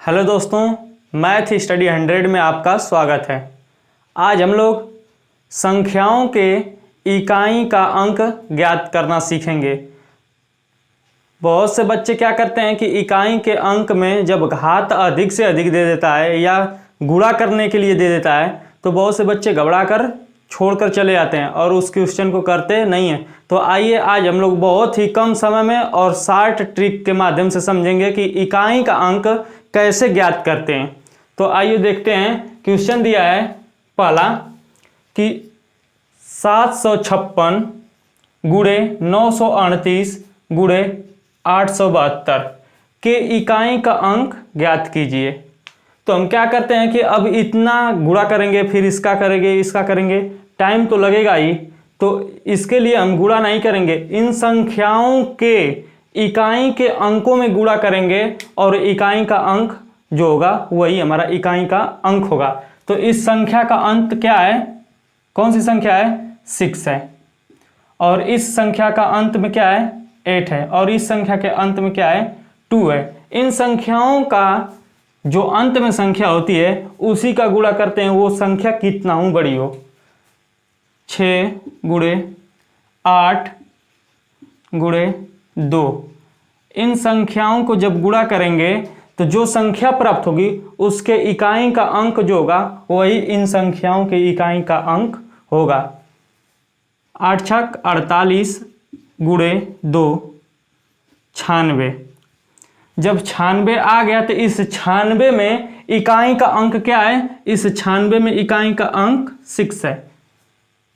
Hello दोस्तों, math study 100 में आपका स्वागत है। आज हम लोग संख्याओं के इकाई का अंक ज्ञात करना सीखेंगे। बहुत से बच्चे क्या करते हैं कि इकाई के अंक में जब घात अधिक से अधिक दे देता है या गुणा करने के लिए दे देता है तो बहुत से बच्चे घबरा कर छोड़कर चले जाते हैं और उस क्वेश्चन को करते नहीं हैं। तो आइए आज हम लोग बहुत ही कम समय में और शार्ट ट्रिक के माध्यम से समझेंगे कि इकाई का अंक कैसे ज्ञात करते हैं। तो आइए देखते हैं। क्वेश्चन दिया है पहला कि 756 गुणे 938 गुणे 872 के इकाई का अंक ज्ञात कीजिए। तो हम क्या करते हैं कि अब इतना गुणा करेंगे, फिर इसका करेंगे, इसका करेंगे, टाइम तो लगेगा ही। तो इसके लिए हम गुणा नहीं करेंगे, इन संख्याओं के इकाई के अंकों में गुणा करेंगे और इकाई का अंक जो होगा वही हमारा इकाई का अंक होगा। तो इस संख्या का अंत क्या है? कौन सी संख्या है? 6 है। और इस संख्या का अंत में क्या है? 8 है। और इस संख्या के अंत में क्या है? 2 है। इन संख्याओं का जो अंत में संख्या होती है उसी का गुणा करते हैं, वो संख्या कितना हो बड़ी हो। 6 गुणे 8 गुणे 2, इन संख्याओं को जब गुणा करेंगे तो जो संख्या प्राप्त होगी उसके इकाई का अंक जो होगा वही इन संख्याओं के इकाई का अंक होगा। 8 छक 48 गुणे 2 96। जब 96 आ गया तो इस 96 में इकाई का अंक क्या है? इस 96 में इकाई का अंक 6 है।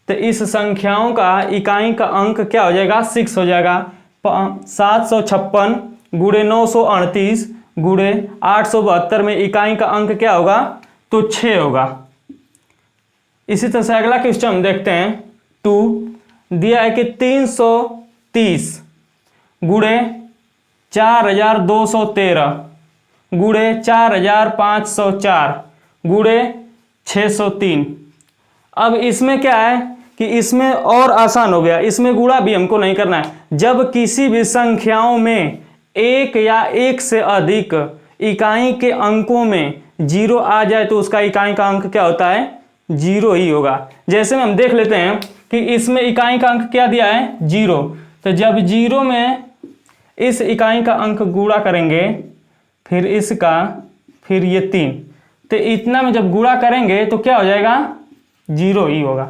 तो इस संख्याओं का इकाई का अंक क्या हो जाएगा? 6 हो जाएगा। 756 गुणे 938 गुणे 872 में इकाई का अंक क्या होगा? तो 6 होगा। इसी तरह से अगला क्वेश्चन हम देखते हैं। 2 दिया है कि 330 गुणे 4213 गुणे 4504 गुणे 603। अब इसमें क्या है कि इसमें और आसान हो गया, इसमें गुणा भी हमको नहीं करना है। जब किसी भी संख्याओं में एक या एक से अधिक इकाई के अंकों में 0 आ जाए तो उसका इकाई का अंक क्या होता है? 0 ही होगा। जैसे में हम देख लेते हैं कि इसमें इकाई का अंक क्या दिया है? 0। तो जब 0 में इस इकाई का अंक गुणा करेंगे, फिर इसका, फिर ये 3, तो इतना में जब गुणा करेंगे तो क्या हो जाएगा? 0 ही होगा,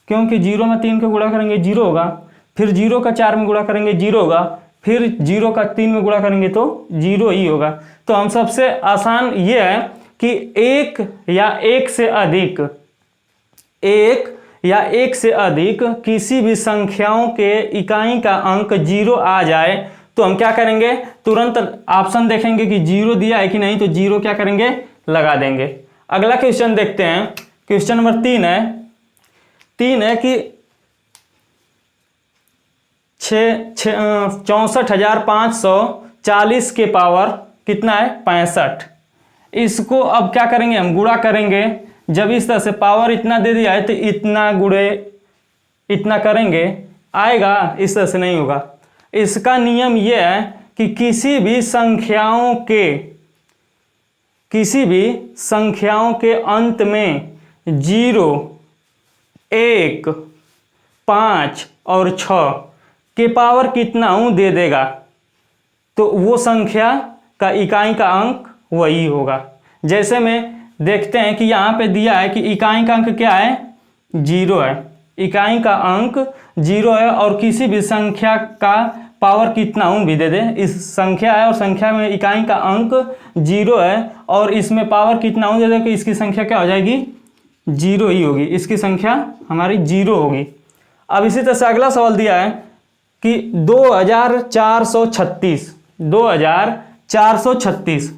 क्योंकि 0 में 3 का गुणा करेंगे 0 होगा, फिर 0 का 4 में गुणा करेंगे 0 होगा, फिर 0 का 3 में गुणा करेंगे तो 0 ही होगा। तो हम सबसे आसान ये है कि एक या एक से अधिक किसी भी संख्याओं के इकाई का अंक 0 आ जाए तो हम क्या करेंगे? तुरंत ऑप्शन देखेंगे कि 0 दिया है कि नहीं, तो 0 क्या करेंगे? लगा देंगे। अगला क्वेश्चन देखते हैं। क्वेश्चन नंबर 3 है कि 64,540 के पावर कितना है? 65। इसको अब क्या करेंगे? हम गुणा करेंगे। जब इस तरह से पावर इतना दे दिया है तो इतना गुणे इतना करेंगे, आएगा? इस तरह से नहीं होगा। इसका नियम यह है कि किसी भी संख्याओं के अंत में 0, 1, 5 और 6 के पावर कितना दे देगा तो वो संख्या का इकाई का अंक वही होगा। जैसे में देखते हैं कि यहाँ पे दिया है कि इकाई का अंक क्या है? 0 है। इकाई का अंक 0 है और किसी भी संख्या का पावर कितना भी दे दे। इस संख्या है और संख्या में इकाई का अंक 0 है और इसमें पावर कितना दे दे कि इसकी संख्या क्या हो जाएगी? 0 ही होगी। इसकी संख्या हमारी 0 होगी। अब इसी तरह से अगला सवाल दिया है कि 2436।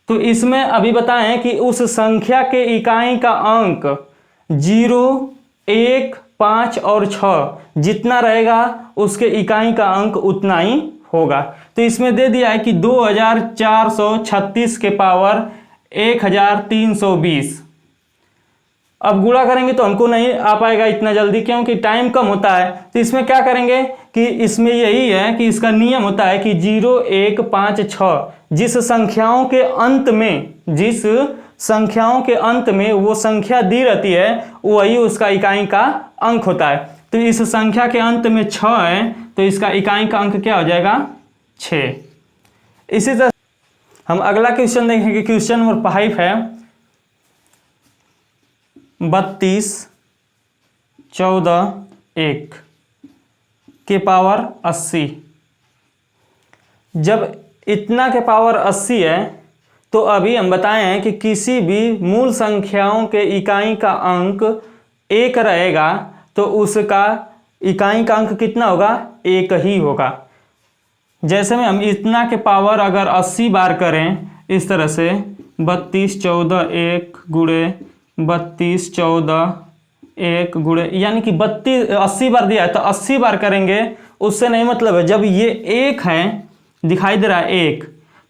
तो इसमें अभी बताएं कि उस संख्या के इकाई का अंक 0, 1, 5 और 6 जितना रहेगा उसके इकाई का अंक उतना ही होगा। तो इसमें दे दिया है कि 2436 के पावर 1320। अब गुणा करेंगे तो हमको नहीं आ पाएगा इतना जल्दी, क्योंकि टाइम कम होता है। तो इसमें क्या करेंगे कि इसमें यही है कि इसका नियम होता है कि 0 1 5 6 जिस संख्याओं के अंत में वो संख्या दी रहती है वही उसका इकाई का अंक होता है। तो इस संख्या के अंत में 6 है तो इसका इकाई का अंक क्या हो जाएगा 6। इसी तरह हम अगला क्वेश्चन देखेंगे। क्वेश्चन नंबर 5 है 32 14 1 के पावर 80। जब इतना के पावर 80 है तो अभी हम बताए हैं कि किसी भी मूल संख्याओं के इकाई का अंक 1 रहेगा तो उसका इकाई का अंक कितना होगा 1 ही होगा। जैसे में हम इतना के पावर अगर 80 बार करें इस तरह से 32 14 1 गुणे 32 14 1 गुणे, यानी कि 80 बार दिया है तो 80 बार करेंगे, उससे नहीं मतलब है। जब ये 1 है दिखाई दे रहा है 1,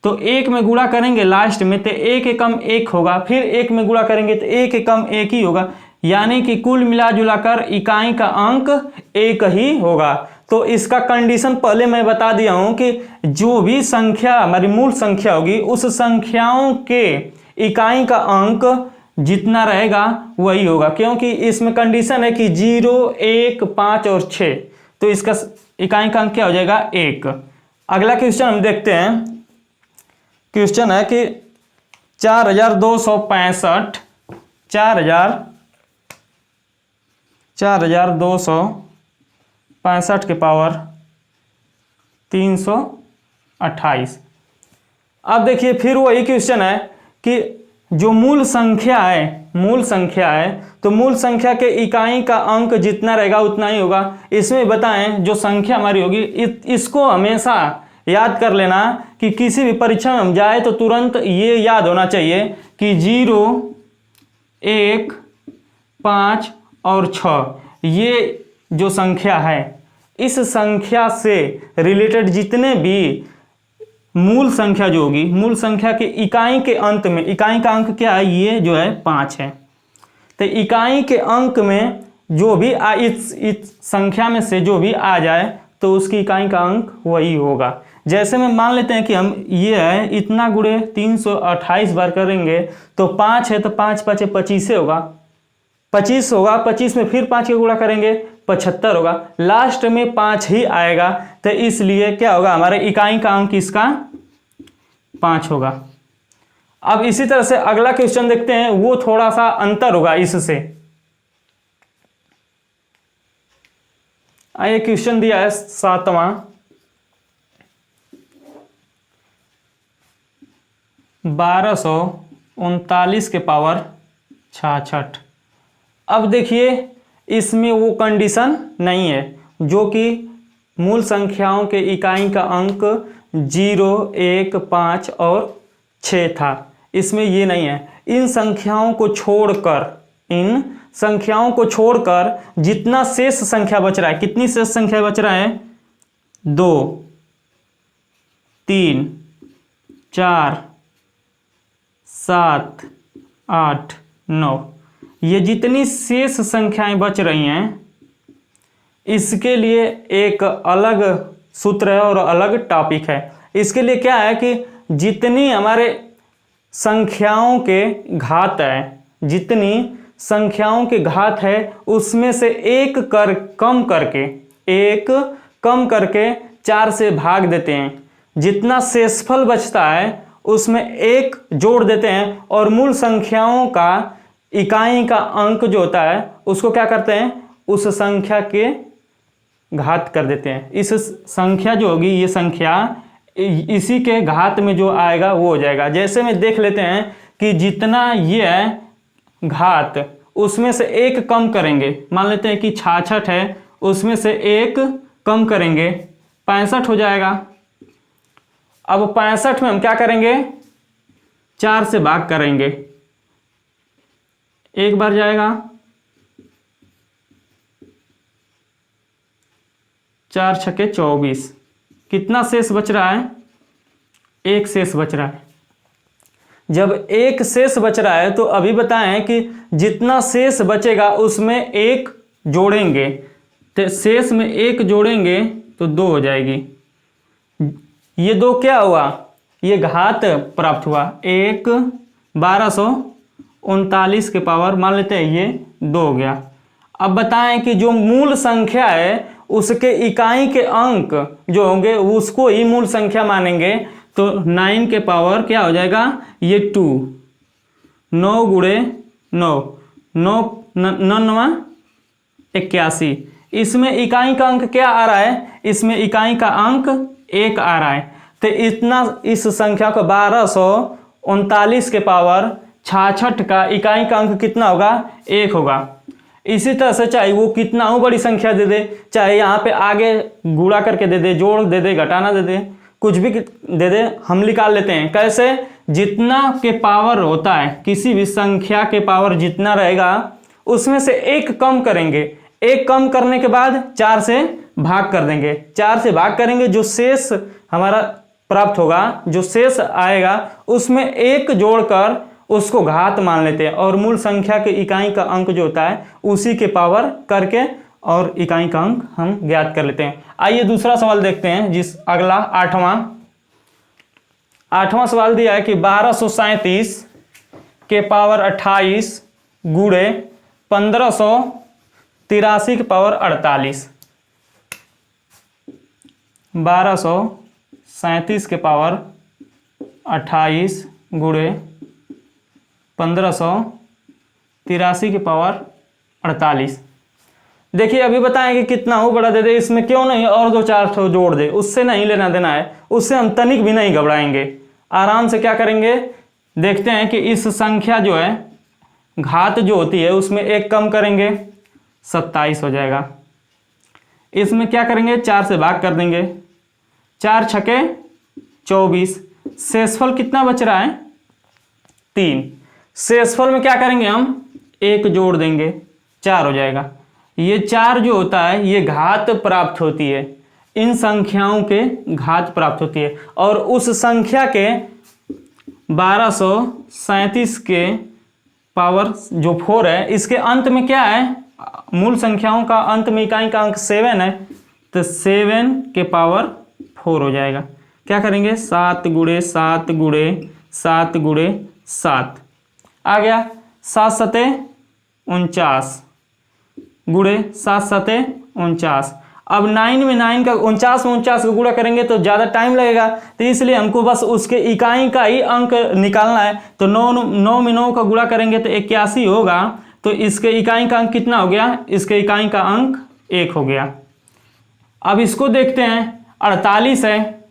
तो 1 में गुणा करेंगे लास्ट में तो 1 एकम 1 होगा, फिर 1 में गुणा करेंगे तो 1 एकम 1 ही होगा, यानी कि कुल मिला जुला कर इकाई का अंक 1 ही होगा। तो इसका कंडीशन पहले मैं बता दिया हूं कि जो भी संख्या हमारी मूल संख्या होगी उस संख्याओं के इकाई का अंक जितना रहेगा वही होगा, क्योंकि इसमें कंडीशन है कि 0 1 5 और 6, तो इसका इकाई का अंक क्या हो जाएगा 1। अगला क्वेश्चन हम देखते हैं। क्वेश्चन है कि 4265 4265 के पावर 328। अब देखिए फिर वही क्वेश्चन है कि जो मूल संख्या है तो मूल संख्या के इकाई का अंक जितना रहेगा उतना ही होगा। इसमें बताएं जो संख्या हमारी होगी इसको हमेशा याद कर लेना कि किसी भी परीक्षा में हम जाए तो तुरंत ये याद होना चाहिए कि 0 1 5 और 6 ये जो संख्या है, इस संख्या से रिलेटेड जितने भी मूल संख्या जो होगी, मूल संख्या के इकाई के अंत में इकाई का अंक क्या है, ये जो है 5 है। तो इकाई के अंक में जो भी इस संख्या में से जो भी आ जाए तो उसकी इकाई का अंक वही होगा। जैसे में मान लेते हैं कि हम ये है इतना गुणे 328 बार करेंगे तो 5 है तो 5 5 25 होगा, 25 होगा, 25 में फिर 5 के गुणा करेंगे 75 होगा, लास्ट में 5 ही आएगा। तो इसलिए क्या होगा हमारे इकाई का अंक इसका 5 होगा। अब इसी तरह से अगला क्वेश्चन देखते हैं, वो थोड़ा सा अंतर होगा इससे। ये क्वेश्चन दिया है 7वां 1239 के पावर 66। अब देखिए इसमें वो कंडीशन नहीं है जो कि मूल संख्याओं के इकाई का अंक 0 1 5 और 6 था, इसमें ये नहीं है। इन संख्याओं को छोड़कर जितना शेष संख्या बच रहा है, कितनी शेष संख्या बच रहा है 2 3 4 7 8 9, ये जितनी शेष संख्याएं बच रही हैं इसके लिए एक अलग सूत्र है और अलग टॉपिक है। इसके लिए क्या है कि जितनी हमारे संख्याओं के घात है, जितनी संख्याओं के घात है उसमें से एक कम करके 4 से भाग देते हैं, जितना शेषफल बचता है उसमें 1 जोड़ देते हैं और मूल संख्याओं का इकाई का अंक जो होता है उसको क्या करते हैं, उस संख्या के घात कर देते हैं। इस संख्या जो होगी ये संख्या इसी के घात में जो आएगा वो हो जाएगा। जैसे में देख लेते हैं कि जितना ये है घात उसमें से 1 कम करेंगे, मान लेते हैं कि 66 है, उसमें से 1 कम करेंगे 65 हो जाएगा। अब 65 में हम क्या करेंगे 4 से भाग करेंगे, 1 बार जाएगा, 4 छक्के 24, कितना शेष बच रहा है 1 शेष बच रहा है। जब एक शेष बच रहा है तो अभी बताएं कि जितना शेष बचेगा उसमें एक जोड़ेंगे, तो शेष में एक जोड़ेंगे तो 2 हो जाएगी। ये 2 क्या हुआ, ये घात प्राप्त हुआ। 1 1239 के पावर मान लेते हैं ये 2 हो गया। अब बताएं कि जो मूल संख्या है उसके इकाई के अंक जो होंगे उसको ही मूल संख्या मानेंगे, तो 9 के पावर क्या हो जाएगा, ये 2, 9 गुणे 9, 9 9 81। इसमें इकाई का अंक क्या आ रहा है, इसमें इकाई का अंक 1 आ रहा है। तो इतना इस संख्या को 1239 के पावर 66 का इकाई का अंक कितना होगा, 1 होगा। इसी तरह से चाहे वो कितना हो बड़ी संख्या दे दे, चाहे यहाँ पे आगे गुणा करके दे दे, जोड़ दे दे, घटाना दे दे, कुछ भी दे दे, हम निकाल लेते हैं। कैसे, जितना के पावर होता है, किसी भी संख्या के पावर जितना रहेगा उसमें से 1 कम करेंगे। 1 कम करने के बाद 4 से भाग कर देंगे। 4 से भाग करेंगे, जो शेष हमारा प्राप्त होगा, जो शेष आएगा उसमें 1 जोड़कर उसको घात मान लेते हैं और मूल संख्या के इकाई का अंक जो होता है उसी के पावर करके और इकाई का अंक हम ज्ञात कर लेते हैं। आइए दूसरा सवाल देखते हैं, जिस अगला 8वां सवाल दिया है कि 1237 के पावर 28 गुणे 1583 के पावर 48। 1237 के पावर 28 गुणे 1583 के पावर 48। देखिए अभी बताएं कि कितना हो बड़ा दे दे, इसमें क्यों नहीं और 2-4 ठो जोड़ दे, उससे नहीं लेना देना है, उससे हम तनिक भी नहीं घबराएंगे। आराम से क्या करेंगे, देखते हैं कि इस संख्या जो है घात जो होती है उसमें 1 कम करेंगे, 27 हो जाएगा। इसमें क्या करेंगे, 4 से भाग कर देंगे, 4 छके 24। शेषफल कितना बच रहा है, 3। शेषफल में क्या करेंगे, हम 1 जोड़ देंगे, 4 हो जाएगा। ये 4 जो होता है ये घात प्राप्त होती है, इन संख्याओं के घात प्राप्त होती है। और उस संख्या के 1237 के पावर जो 4 है, इसके अंत में क्या है, मूल संख्याओं का अंत में इकाई का अंक 7 है, तो 7 के पावर 4 हो जाएगा। क्या करेंगे, 7 गुणे 7 गुणे 7 गुणे 7 आ गया। 7 सते 49 गुणे 7 सते 49। अब 9 में 9 का 49 में 49 का गुणा करेंगे तो ज़्यादा टाइम लगेगा, तो इसलिए हमको बस उसके इकाई का ही अंक निकालना है। तो 9 में 9 का गुणा करेंगे तो 81 होगा, तो इसके इकाई का अंक कितना हो गया, इसके इकाई का अंक 1 हो गया। अब इसको देखते हैं, 48 है,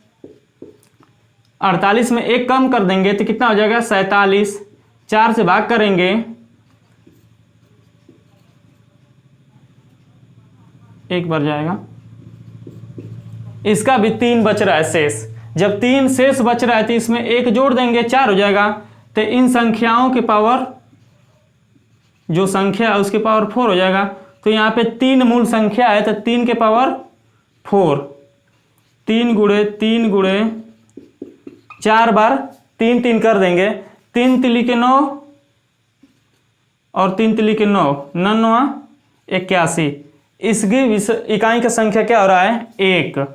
48 में 1 कम कर देंगे तो कितना हो जाएगा, 47। 4 से भाग करेंगे, 1 बढ़ जाएगा। इसका भी 3 बच रहा है शेष। जब 3 शेष बच रहा है तो इसमें 1 जोड़ देंगे, 4 हो जाएगा। तो इन संख्याओं के पावर, जो संख्या है उसके पावर 4 हो जाएगा। तो यहाँ पे 3 मूल संख्या है, तो 3 के पावर 4, 3 गुणे 3 गुणे 4 बार 3 3 कर देंगे, 3 तिली के 9 और 3 तिली के 9, 9 81। इसकी इकाई की संख्या क्या हो रहा है, 1।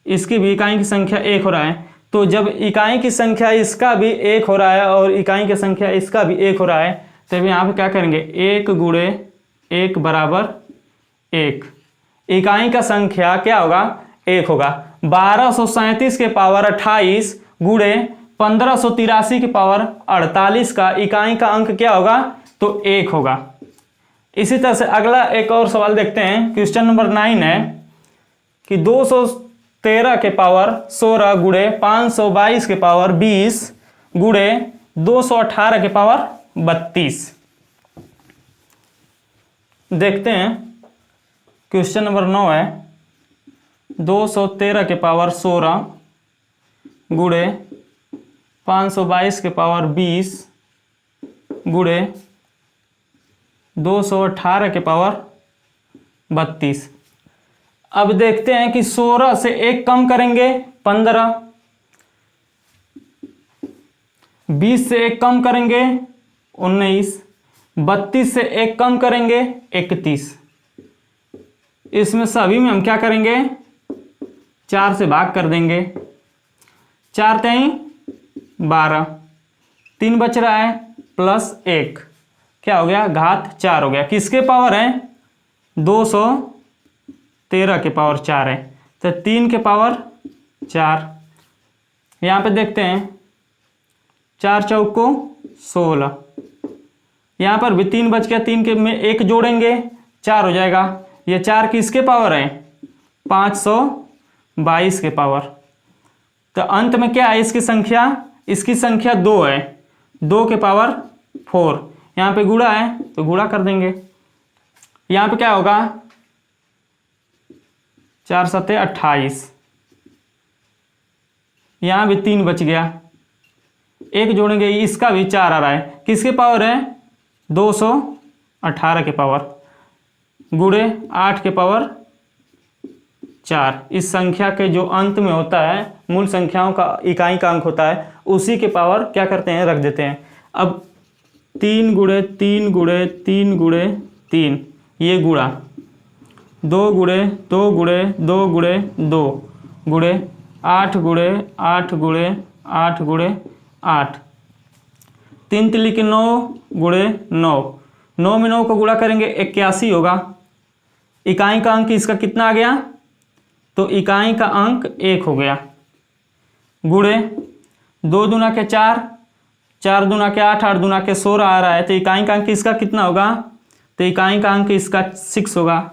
इसकी भी इकाई की संख्या 1 हो रहा है। तो जब इकाई की संख्या इसका भी 1 हो रहा है और इकाई की संख्या इसका भी 1 हो रहा है, तब यहाँ पे क्या करेंगे, 1 गुणे 1 बराबर 1। इकाई का संख्या क्या होगा, 1 होगा। 1237 के पावर 28 गुणे 1583 के पावर 48 का इकाई का अंक क्या होगा, तो 1 होगा। इसी तरह से अगला एक और सवाल देखते हैं। क्वेश्चन नंबर 9 है कि 213 के पावर 16 गुणे 522 के पावर 20 गुणे 218 के पावर 32। देखते हैं, क्वेश्चन नंबर 9 है 213 के पावर 16 गुणे 522 के पावर 20 गुणे 218 के पावर 32। अब देखते हैं कि 16 से 1 कम करेंगे, 15। 20 से 1 कम करेंगे 19, 32 से 1 कम करेंगे 31। इसमें सभी में हम क्या करेंगे, 4 से भाग कर देंगे। 4 तेई 12, 3 बच रहा है प्लस 1, क्या हो गया, घात 4 हो गया। किसके पावर है, 213 के पावर 4 है, तो 3 के पावर 4। यहाँ पे देखते हैं 4 चौको 16, यहाँ पर भी 3 बच गया, 3 के में 1 जोड़ेंगे 4 हो जाएगा। ये 4 किसके पावर है, 522 के पावर। तो अंत में क्या है इसकी संख्या 2 है, 2 के पावर 4। यहाँ पे गुणा है तो गुणा कर देंगे। यहाँ पे क्या होगा, 4 सत्ते 28, यहाँ भी 3 बच गया, 1 जोड़ेंगे, इसका भी 4 आ रहा है। किसके पावर है, 218 के पावर, गुणे 8 के पावर 4। इस संख्या के जो अंत में होता है, मूल संख्याओं का इकाई का अंक होता है, उसी के पावर क्या करते हैं, रख देते हैं। अब 3 गुणे 3 गुणे 3 गुणे 3, ये गुणा 2 गुणे 2 गुणे 2 गुणे 2 गुणे 8 गुणे 8 गुणे 8 गुणे 8, 3 तिली के 9 गुणे 9, 9 में 9 को गुणा करेंगे 81 होगा। इकाई का अंक इसका कितना आ गया, तो इकाई का अंक 1 हो गया। गुणे 2 दूना के 4, 4 दूना के 8, 8 दूना के 16 आ रहा है, तो इकाई का अंक इसका कितना होगा, तो इकाई का अंक इसका 6 होगा।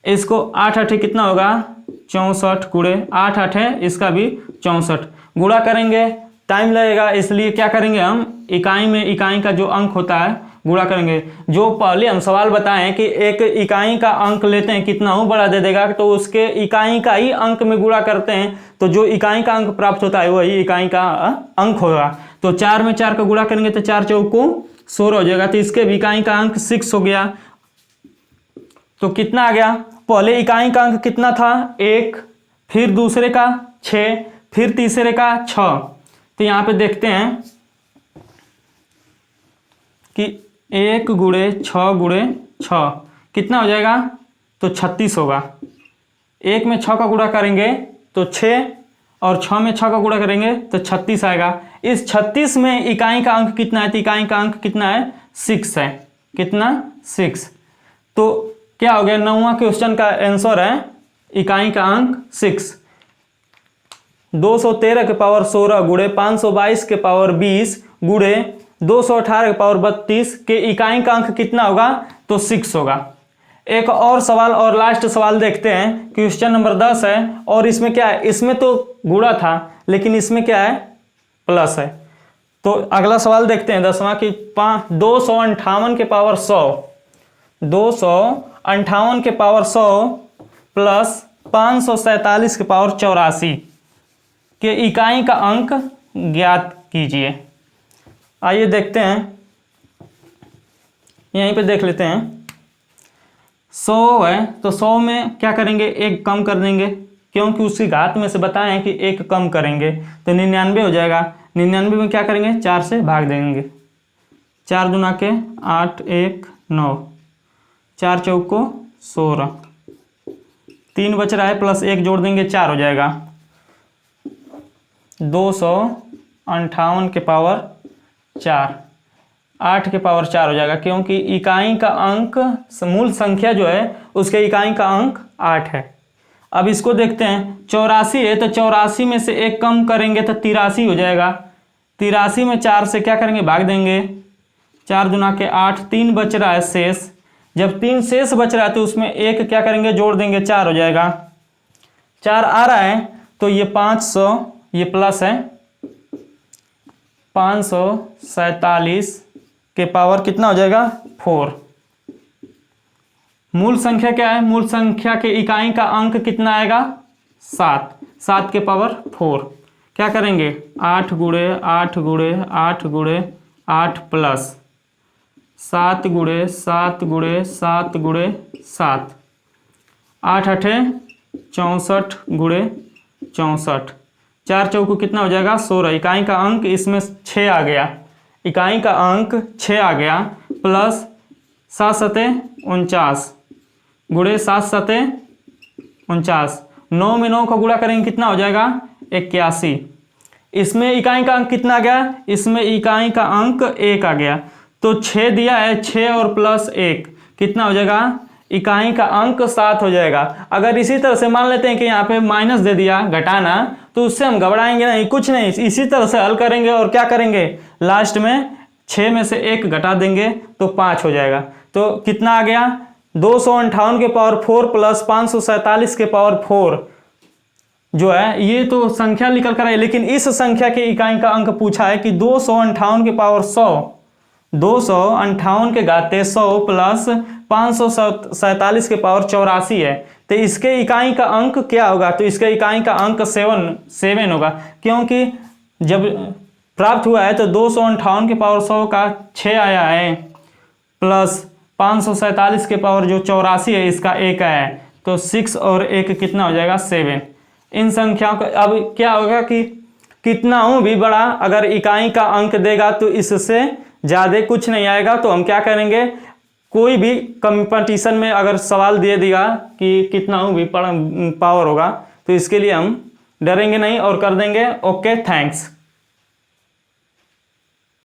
इसको 8 8 कितना होगा, 64 गुणे 8 8 है, इसका भी 64। गुणा करेंगे टाइम लगेगा, इसलिए क्या करेंगे हम, इकाई में इकाई का जो अंक होता है गुणा करेंगे। जो पहले हम सवाल बताएं कि एक इकाई का अंक लेते हैं कितना हो बड़ा दे देगा, तो उसके इकाई का ही अंक में गुणा करते हैं, तो जो इकाई का अंक प्राप्त होता है वही इकाई का अंक होगा। तो 4 में 4 का गुणा करेंगे तो 4 चौको 16 हो जाएगा, तो इसके भी इकाई का अंक 6 हो गया। तो कितना आ गया, पहले इकाई का अंक कितना था, 1, फिर दूसरे का 6, फिर तीसरे का 6। तो यहाँ पे देखते हैं कि 1 गुणे 6 गुणे 6 कितना हो जाएगा, तो 36 होगा। 1 में 6 का गुणा करेंगे तो 6, और 6 में 6 का गुणा करेंगे तो 36 आएगा। इस 36 में इकाई का अंक कितना है, तो इकाई का अंक कितना है, 6 है। कितना, 6। तो क्या हो गया, 9वां क्वेश्चन का आंसर है इकाई का अंक 6। 213 के पावर 16 गुणे 522 के पावर 20 गुणे 218 के पावर 32 के इकाई का अंक कितना होगा, तो 6 होगा। एक और सवाल और लास्ट सवाल देखते हैं, क्वेश्चन नंबर 10 है, और इसमें क्या है, इसमें तो गुणा था लेकिन इसमें क्या है, प्लस है। तो अगला सवाल देखते हैं 10वां कि 258 के पावर 100, 258 के पावर 100 प्लस 547 के पावर 84 के इकाई का अंक ज्ञात कीजिए। आइए देखते हैं, यहीं पे देख लेते हैं। 100 है तो 100 में क्या करेंगे, 1 कम कर देंगे, क्योंकि उसकी घात में से बताएं हैं कि 1 कम करेंगे तो 99 हो जाएगा। 99 में क्या करेंगे, 4 से भाग देंगे। 4 दूना के 8 1 9, 4 चौको 16, 3 बच रहा है, प्लस 1 जोड़ देंगे 4 हो जाएगा। 258 के पावर 4, 8 के पावर 4 हो जाएगा, क्योंकि इकाई का अंक मूल संख्या जो है उसके इकाई का अंक 8 है। अब इसको देखते हैं, 84 है तो 84 में से 1 कम करेंगे तो 83 हो जाएगा। 83 में 4 से क्या करेंगे, भाग देंगे। 4 दूना के 8, 3 बच रहा है शेष। जब 3 शेष बच रहा है तो उसमें 1 क्या करेंगे, जोड़ देंगे, 4 हो जाएगा। 4 आ रहा है तो ये 500, ये प्लस है, 547 के पावर कितना हो जाएगा, 4। मूल संख्या क्या है, मूल संख्या के इकाई का अंक कितना आएगा, 7, 7 के पावर 4। क्या करेंगे, 8 गुणे 8 गुणे 8 गुणे 8 प्लस 7 गुणे 7 गुणे 7 गुणे 7, 8 8 64 गुणे 64, 4 चौको कितना हो जाएगा 16। इकाई का अंक इसमें 6 आ गया, इकाई का अंक 6 आ गया, प्लस 7 सते 49 गुणे 7 सते 49। 9 में 9 का गुणा करेंगे कितना हो जाएगा 81। इसमें इकाई का अंक कितना आ गया, इसमें इकाई का अंक 1 आ गया, तो 6 दिया है, 6 और प्लस 1 कितना हो जाएगा, इकाई का अंक 7 हो जाएगा। अगर इसी तरह से मान लेते हैं कि यहाँ पे माइनस दे दिया घटाना, तो उससे हम घबराएंगे नहीं, कुछ नहीं, इसी तरह से हल करेंगे और क्या करेंगे, लास्ट में 6 में से 1 घटा देंगे तो 5 हो जाएगा। तो कितना आ गया 258 के पावर 4 प्लस 547 के पावर 4 जो है, ये तो संख्या निकल कर आई, लेकिन इस संख्या के इकाई का अंक पूछा है कि 258 के पावर 100, 258 के घाते 100 प्लस 547 के पावर 84 है, तो इसके इकाई का अंक क्या होगा, तो इसके इकाई का अंक 7 होगा, क्योंकि जब प्राप्त हुआ है तो 258 के पावर 100 का 6 आया है, प्लस 547 के पावर जो 84 है इसका 1 आया है, तो 6 और 1 कितना हो जाएगा 7। इन संख्याओं का अब क्या होगा कि कितना हूँ भी बड़ा अगर इकाई का अंक देगा तो इससे ज़्यादा कुछ नहीं आएगा। तो हम क्या करेंगे, कोई भी कंपटीशन में अगर सवाल दे देगा कि कितना हूँ भी पावर होगा, तो इसके लिए हम डरेंगे नहीं और कर देंगे। Okay, thanks.